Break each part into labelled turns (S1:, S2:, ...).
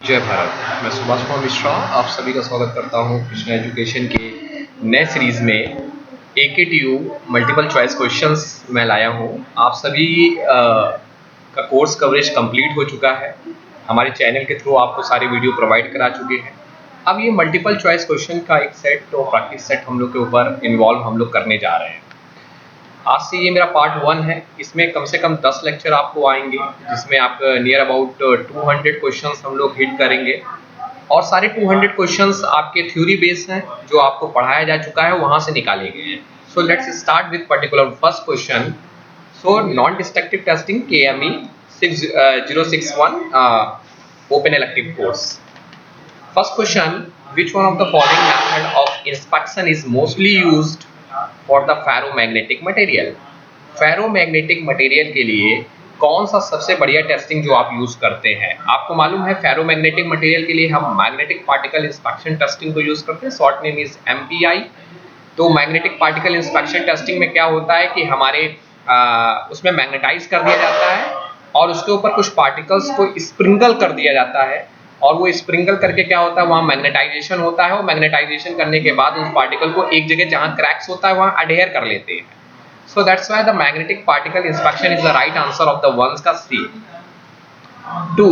S1: जय भारत। मैं सुभाष कुमार मिश्रा आप सभी का स्वागत करता हूं कृष्णा एजुकेशन के नए सीरीज में AKTU मल्टीपल चॉइस क्वेश्चंस मैं लाया हूं। आप सभी का कोर्स कवरेज कंप्लीट हो चुका है। हमारे चैनल के थ्रू आपको सारी वीडियो प्रोवाइड करा चुके हैं। अब ये मल्टीपल चॉइस क्वेश्चन का एक सेट और प्रैक्टिस सेट हम लोग के ऊपर इन्वॉल्व हम लोग करने जा रहे हैं। आज से ये मेरा पार्ट 1 है। इसमें कम से कम 10 लेक्चर आपको आएंगे, जिसमें आप नियर अबाउट 200 क्वेश्चंस हम लोग हिट करेंगे। और सारे 200 क्वेश्चंस आपके थ्योरी बेस्ड हैं, जो आपको पढ़ाया जा चुका है वहां से निकाले गए हैं। So let's start with particular first question. So non destructive testing KME 6061 open elective course. First question, which one of the following method of inspection is mostly used for the ferromagnetic material? Ferromagnetic material के लिए कौन सा सबसे बढ़िया testing जो आप use करते हैं? आपको मालूम है फेरोमैग्नेटिक मटेरियल के लिए हम मैग्नेटिक पार्टिकल इंस्पेक्शन टेस्टिंग को यूज करते हैं, शॉर्ट नेम इज MPI। तो मैग्नेटिक पार्टिकल इंस्पेक्शन टेस्टिंग में क्या होता है कि हमारे उसमें मैग्नेटाइज कर दिया जाता है और उसके ऊपर कुछ पार्टिकल्स को स्प्रिंकल कर दिया जाता है, और वो स्प्रिंकल करके क्या होता है, वहाँ मैग्नेटाइजेशन होता है, और मैग्नेटाइजेशन करने के बाद उस पार्टिकल को एक जगह जहाँ क्रैक्स होता है वहाँ अडेयर कर लेते हैं। So that's why the magnetic particle inspection is the right answer of the ones का C। 2.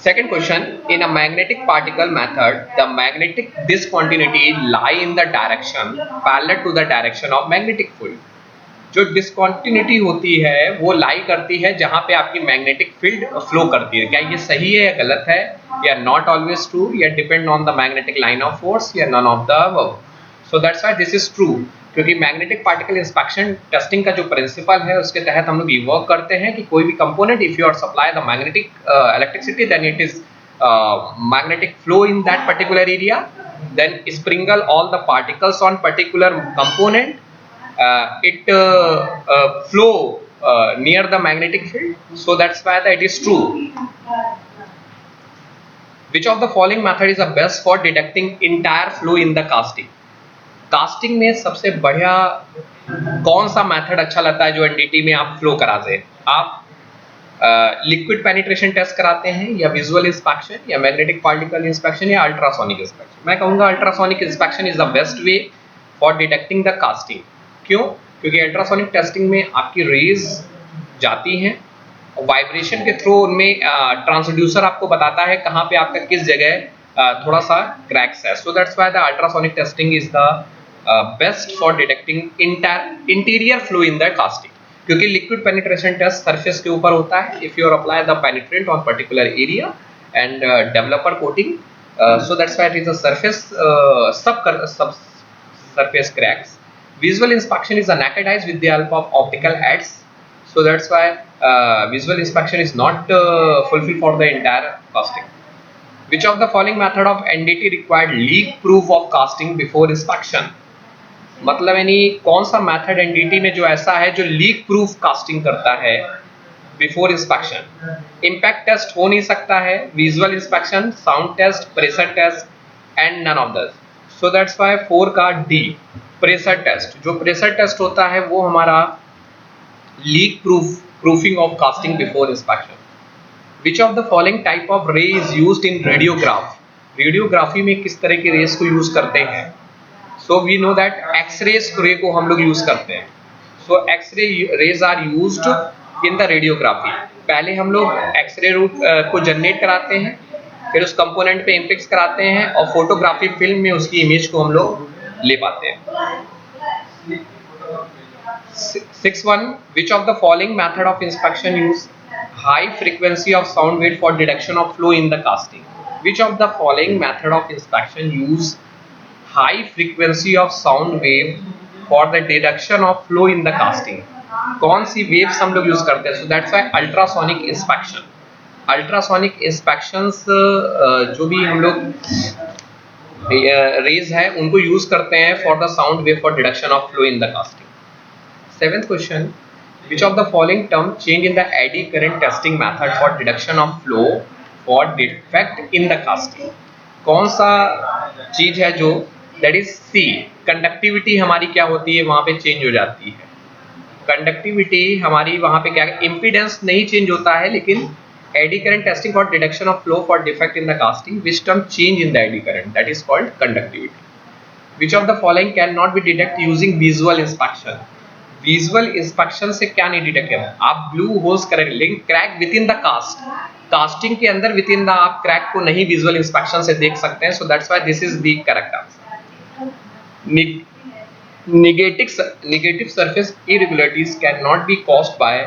S1: Second question, in a magnetic particle method, the magnetic discontinuity lie in the direction parallel to the direction of magnetic field. जो discontinuity होती है वो लाई करती है जहां पे आपकी मैग्नेटिक फील्ड फ्लो करती है। क्या ये सही है या गलत है, या नॉट ऑलवेज ट्रू, या depend on the magnetic line of force, या none of the above? So that's why this is true, क्योंकि मैग्नेटिक पार्टिकल इंस्पेक्शन टेस्टिंग का जो प्रिंसिपल है उसके तहत हम लोग ये वर्क करते हैं कि कोई भी component, if you are supply the magnetic electricity, then it is magnetic flow in that particular area, then sprinkle all the particles on particular component, it flow near the magnetic field. So that's why that it is true. Which of the following method is the best for detecting entire flow in the casting? Casting में सबसे बढ़िया कौन सा method अच्छा लगता है जो NDT में आप फ्लो कराते हैं? आप लिक्विड पेनिट्रेशन टेस्ट कराते हैं, या विजुअल इंस्पेक्शन, या मैग्नेटिक पार्टिकल इंस्पेक्शन, या अल्ट्रासोनिक इंस्पेक्शन? मैं कहूँगा ultrasonic inspection is the best way for detecting the casting. क्यों? क्योंकि अल्ट्रासोनिक टेस्टिंग में आपकी रेज जाती हैं, वाइब्रेशन के थ्रू उनमें ट्रांसड्यूसर आपको बताता है कहाँ पे आपका किस जगह थोड़ा सा क्रैक्स है। So that's why the ultrasonic testing is the best for detecting interior flow in the casting, क्योंकि लिक्विड पेनिट्रेशन टेस्ट सरफेस के ऊपर होता है। If you are apply the penetrant on particular area and developer coating, so that's why it is a surface sub surface cracks. Visual inspection is a naked eyes with the help of optical aids. So that's why visual inspection is not fulfilled for the entire casting. Which of the following method of NDT required leak proof of casting before inspection? मतलब यानी कौन सा method NDT में जो ऐसा है जो leak proof casting करता है बिफोर इंस्पेक्शन? इम्पैक्ट टेस्ट हो नहीं सकता है, visual inspection, sound test, pressure test, and none of this. So that's why 4 का D, प्रेशर टेस्ट। जो प्रेशर टेस्ट होता है वो हमारा leak proofing of casting before inspection. Which of the following type of ray is used in radiograph? Radiography में किस तरह की रेस को यूज करते हैं? So we know that X-rays ray को हम लोग यूज करते हैं। So x ray raise are used in the radiography. पहले हम लोग एक्सरे रूट को जनरेट कराते हैं, फिर उस कंपोनेंट पे इम्पिक्स कराते हैं, और फोटोग्राफी फिल्म में उसकी इमेज को हम लोग ले पाते हैं। 6.1 Which of the following method of inspection use high frequency of sound wave for detection of flow in the casting? Which of the following method of inspection use high frequency of sound wave for the detection of flow in the casting? कौन सी waves हम लोग use करते हैं? So that's why ultrasonic inspection. Ultrasonic inspections जो भी हम लोग raise है उनको यूज करते हैं for the sound wave for deduction of flow in the casting. 7th question, which of the following term change in the eddy current testing method for deduction of flow for defect in the casting? कौन सा चीज है जो, that is C, conductivity हमारी क्या होती है वहां पे चेंज हो जाती है। कंडक्टिविटी हमारी वहां पे क्या, इम्पीडेंस नहीं चेंज होता है, लेकिन eddy current testing for detection of flow for defect in the casting, which term change in the eddy current, that is called conductivity. Which of the following cannot be detected using visual inspection? Visual inspection से क्या नहीं detect किया? आप blow holes correct, लेकिन crack within the cast, casting के अंदर within the आप crack को नहीं विजुअल इंस्पेक्शन से देख सकते हैं. So that's why this is the correct answer. Negative surface irregularities can not be caused by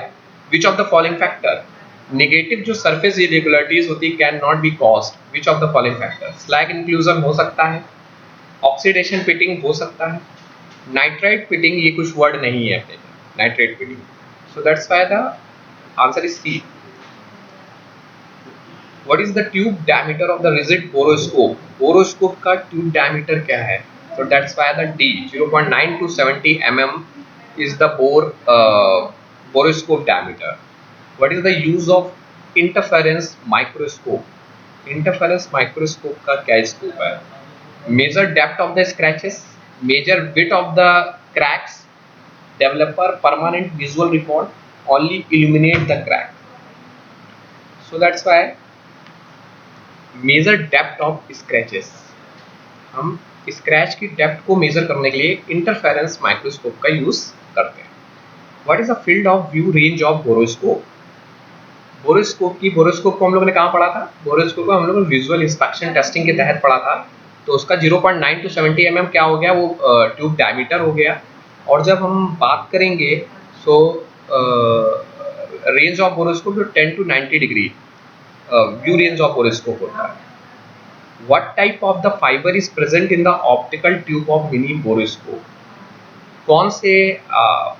S1: which of the following factor? Negative जो सरफेस इरेगुलरिटीज होती है can not be caused which of the following factor? Slag inclusion हो सकता है, oxidation pitting हो सकता है, nitrite pitting, ये कुछ वर्ड नहीं है अपने nitrite pitting. So that's why the answer is C. What is the tube diameter of the rigid boroscope? Boroscope का ट्यूब डायमीटर क्या है? So that's why the D 0.9 to 70 mm is the borescope diameter. What is the use of interference microscope? Interference microscope का क्या scope है? Measure depth of the scratches, measure width of the cracks, developer permanent visual record, only illuminate the crack. So that's why measure depth of scratches, हम scratch की depth को measure करने के लिए interference microscope का use करते हैं. What is the field of view range of boroscope? Boroscope को हम लोगों ने कहाँ पढ़ा था? बोरोस्कोप को हम लोग विजुअल इंस्पेक्शन टेस्टिंग के तहत पढ़ा था. तो उसका 0.9 to 70 mm क्या हो गया? वो ट्यूब डायमीटर हो गया. और जब हम बात करेंगे सो रेंज ऑफ बोरोस्कोप जो 10 to 90 degree view range of boroscope होता है. What type of the fiber is present in the optical tube of mini boroscope? कौन से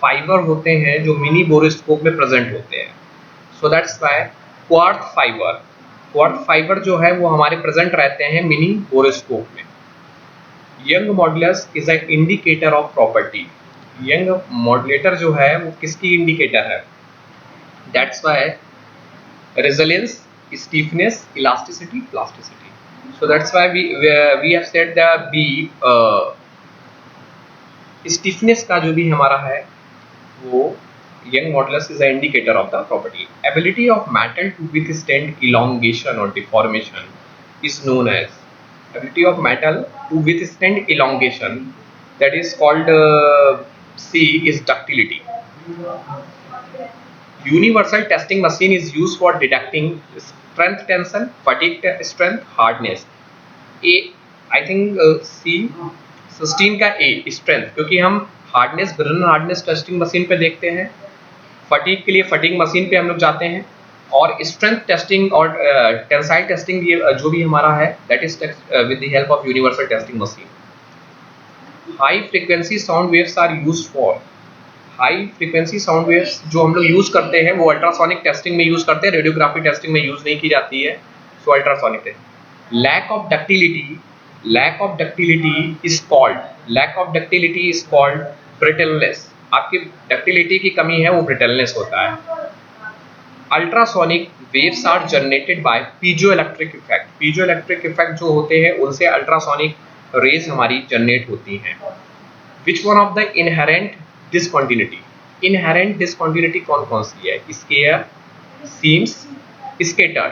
S1: फाइबर होते हैं जो मिनी बोरोस्कोप में प्रेजेंट होते हैं? So that's why quartz fibre जो है वो हमारे प्रेजेंट रहते हैं मिनी बोरोस्कोप में. Young modulus is an indicator of property. Young modulator जो है वो किसकी इंडिकेटर है? That's why resilience, stiffness, elasticity, plasticity. So that's why we have said the B stiffness का जो भी हमारा है वो young modulus is an indicator of the property. Ability of metal to withstand elongation or deformation is known as ability of metal to withstand elongation, that is called C is ductility. Universal testing machine is used for detecting strength, tension, fatigue strength, hardness. A I think C 16 का A strength, क्योंकि हम hardness brain hardness testing machine पे देखते हैं. Fatigue के लिए fatigue machine पे हम लोग जाते हैं. और स्ट्रेंथ टेस्टिंग और टेंसाइल टेस्टिंग ये जो भी हमारा है that is with the help of universal testing machine. High frequency sound waves are used for. High frequency sound waves जो हम लोग यूज करते हैं वो अल्ट्रासोनिक टेस्टिंग में यूज करते हैं, रेडियोग्राफी टेस्टिंग में यूज नहीं की जाती है. सो ultrasonic testing. Lack of ductility is called brittleness. आपकी डक्टिलिटी की कमी है वो ब्रिटलनेस होता है. Ultrasonic waves are generated by piezoelectric effect. Piezoelectric effect जो होते हैं उनसे अल्ट्रासोनिक रेज हमारी जनरेट होती हैं. Which one of the inherent discontinuity? Inherent discontinuity कौन कौन सी है? Scare, seams, scatter.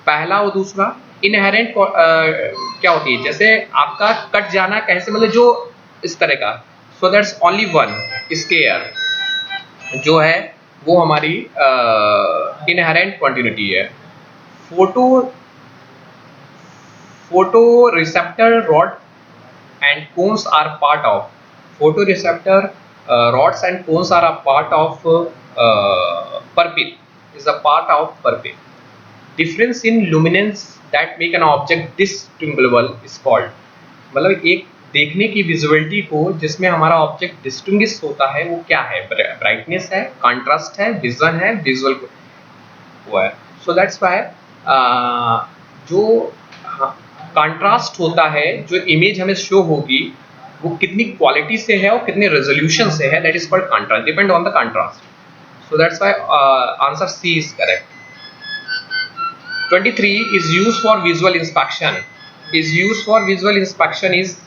S1: पहला और दूसरा. इनहेरेंट क्या होती है? जैसे आपका कट जाना कैसे, मतलब जो इस तरह का. So that's only one. Scare जो है वो हमारी इनहेरेंट कंटिन्यूटी है. Photo receptor rod and cones are part of. Photo receptor rods and cones are a part of purpil, is a part of purpil. Difference in luminance that make an object distinguishable is called. मतलब एक देखने की visuality को जिसमें हमारा object distinguish होता है वो क्या है? ब्राइटनेस है, कंट्रास्ट है, विजन है, विजुअल वो है. सो दैट्स व्हाई जो कंट्रास्ट होता है, जो इमेज हमें शो होगी वो कितनी क्वालिटी से है और कितने रेजोल्यूशन से है, that is called contrast, depend on the contrast. So that's why answer C is correct. 23 is used for visual inspection. Is used for visual inspection is,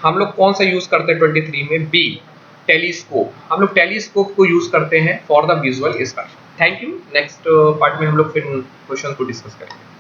S1: हम लोग कौन सा यूज करते हैं 23 में? B telescope. हम लोग टेलीस्कोप को यूज करते हैं for the visual inspection. Thank you. Next part में हम लोग फिर क्वेश्चन को डिस्कस करेंगे।